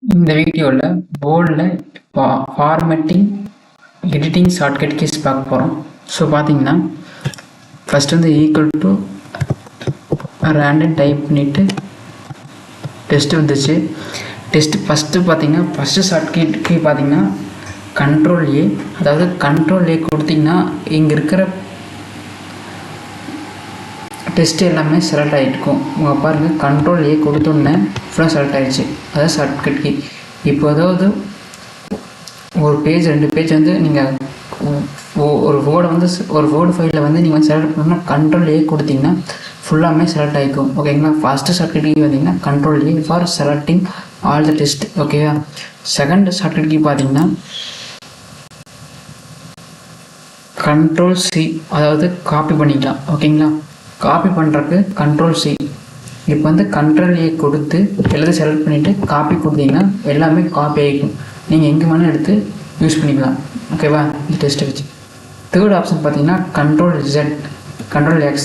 இந்த வீடியோவில் போர்டில் ஃபார்மேட்டிங் எடிட்டிங் ஷார்ட்கட் கீஸ் பார்க்க போகிறோம். ஸோ பார்த்தீங்கன்னா ஃபஸ்ட் வந்து ஈக்குவல் டு ரேண்டம் டைப் பண்ணிவிட்டு டெஸ்ட் வந்துச்சு. டெஸ்ட்டு ஃபஸ்ட்டு ஷார்ட்கட் கீ பார்த்தீங்கன்னா கண்ட்ரோல் ஏ. அதாவது கண்ட்ரோல் ஏ கொடுத்திங்கன்னா இங்கே இருக்கிற டெஸ்ட் எல்லாமே செலக்ட் ஆகிருக்கும். உங்கள் பாருங்கள், கண்ட்ரோல் ஏ கொடுத்தோன்னே ஃபுல்லாக செலக்ட் ஆகிடுச்சு. அதாவது ஷார்ட்கட் கீ. இப்போ அதாவது ஒரு பேஜ் 2 பேஜ் வந்து நீங்கள் ஒரு வேர்டு ஃபைலில் வந்து நீங்கள் செலக்ட் பண்ணால் கண்ட்ரோல் ஏ கொடுத்தீங்கன்னா ஃபுல்லாமே செலக்ட் ஆகிக்கும். ஓகேங்களா? ஃபஸ்ட்டு ஷார்ட்கட் கீ பார்த்தீங்கன்னா control A for selecting all the test. ஓகேவா? செகண்ட் ஷார்ட்கட் கீ பார்த்தீங்கன்னா கண்ட்ரோல் சி. அதாவது காப்பி பண்ணிக்கலாம். ஓகேங்களா? காப்பி பண்ணுறதுக்கு கண்ட்ரோல் சி. இப்போ வந்து கண்ட்ரோல் ஏ கொடுத்து எல்லாத்தையும் செலக்ட் பண்ணிவிட்டு காப்பி கொடுத்தீங்கன்னா எல்லாமே காப்பி ஆகிக்கும். நீங்கள் எங்கே வேணாலும் எடுத்து யூஸ் பண்ணிக்கலாம். ஓகேவா? இந்த டெஸ்ட்டை வச்சு. தேர்ட் ஆப்ஷன் பார்த்தீங்கன்னா கண்ட்ரோல் Z, கண்ட்ரோல் X.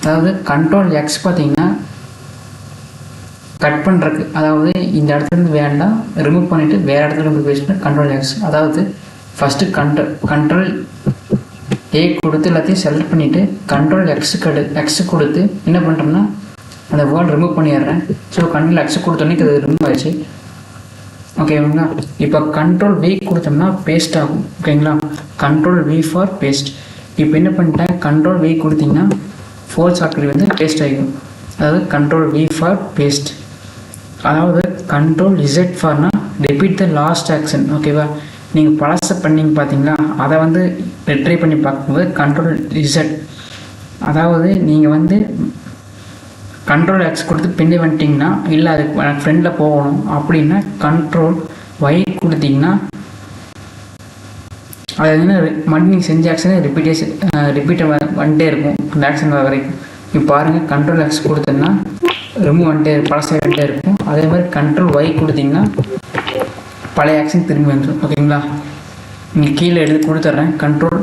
அதாவது கண்ட்ரோல் X பார்த்தீங்கன்னா கட் பண்ணுறதுக்கு, அதாவது இந்த இடத்துலேருந்து வேண்டாம் ரிமூவ் பண்ணிவிட்டு வேறு இடத்துல போய் பேஸ்ட் பண்ணி கண்ட்ரோல் X. அதாவது ஃபஸ்ட்டு கண்ட்ரோல் ஏ கொடுத்து எல்லாத்தையும் செலக்ட் பண்ணிவிட்டு கண்ட்ரோல் எக்ஸ் கொடுத்து என்ன பண்ணுறோம்னா அந்த வேர்ட் ரிமூவ் பண்ணிடுறேன். ஸோ கண்ட்ரோல் எக்ஸ் கொடுத்தோன்னே அது ரிமூவ் ஆயிடுச்சு. ஓகேங்களா? இப்போ கண்ட்ரோல் V கொடுத்தோம்னா பேஸ்ட் ஆகும். ஓகேங்களா? Control V for paste. இப்போ என்ன பண்ணிட்டேன், கண்ட்ரோல் V கொடுத்தீங்கன்னா ஃபோர் ஷார்ட்கட் வந்து பேஸ்ட் ஆகிடும். அதாவது கண்ட்ரோல் V ஃபார் பேஸ்ட். அதாவது கண்ட்ரோல் Z ஃபார்னா ரிப்பீட் த லாஸ்ட் ஆக்ஷன். ஓகேவா? நீங்கள் பழசை பண்ணிங்க பார்த்தீங்களா, அதை வந்து ரிட்ரை பண்ணி பார்க்கும்போது கண்ட்ரோல் Z. அதாவது நீங்கள் வந்து கண்ட்ரோல் எக்ஸ் கொடுத்து பின்னி வந்துட்டிங்கன்னா, இல்லை அதுக்கு எனக்கு ஃப்ரெண்டில் போகணும் அப்படின்னா கண்ட்ரோல் Y கொடுத்தீங்கன்னா அது வந்து மறுபடியும் நீங்கள் செஞ்ச ஆக்ஷனை ரிப்பீட்டை வந்துட்டே இருக்கும் அந்த ஆக்ஷன் வரைக்கும். இப்போ பாருங்கள், கண்ட்ரோல் எக்ஸ் கொடுத்தோன்னா ரிமூவ் பழசை வந்துட்டே இருக்கும். அதே மாதிரி கண்ட்ரோல் Y கொடுத்தீங்கன்னா பழைய ஆக்ஷன் திரும்பி வந்துடும். ஓகேங்களா? இங்கே கீழே எடுத்து கொடுத்துட்றேன். கண்ட்ரோல்